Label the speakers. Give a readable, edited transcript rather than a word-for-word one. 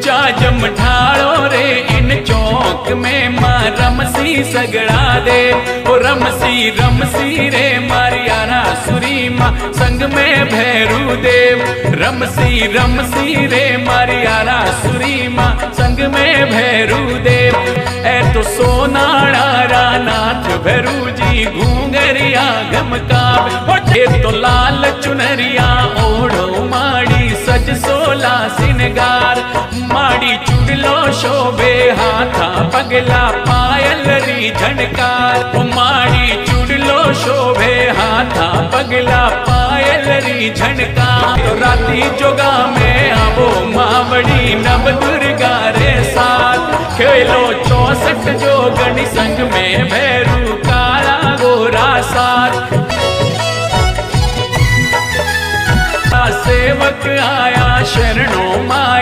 Speaker 1: ऊंचा जमठाड़ो रे इन चौक में माँ रमसी सगड़ा दे। ओ रमसी रमसी रे मारियारा सुरी माँ संग में भैरू देव। रमसी रमसी रे मारियारा सुरी माँ संग में भैरू देव। ए तो सोनाड़ा रानाथ भैरू जी घूंगरिया गमकावे। ये तो लाल चुनरिया ओढ़ो माड़ी सज सोला सिनगार। माड़ी चुड़लो शोभे हाथा पगला पायल री झनकार। माड़ी चुड़लो शोभे हाथा पगला पायल री झनकार। तो राती जोगा में आवो मावड़ी नव दुर्गा रे साथ। खेलो 64 जोगनी संग में भैरू काला गोरा साथ। सेवक आया शरणों माँ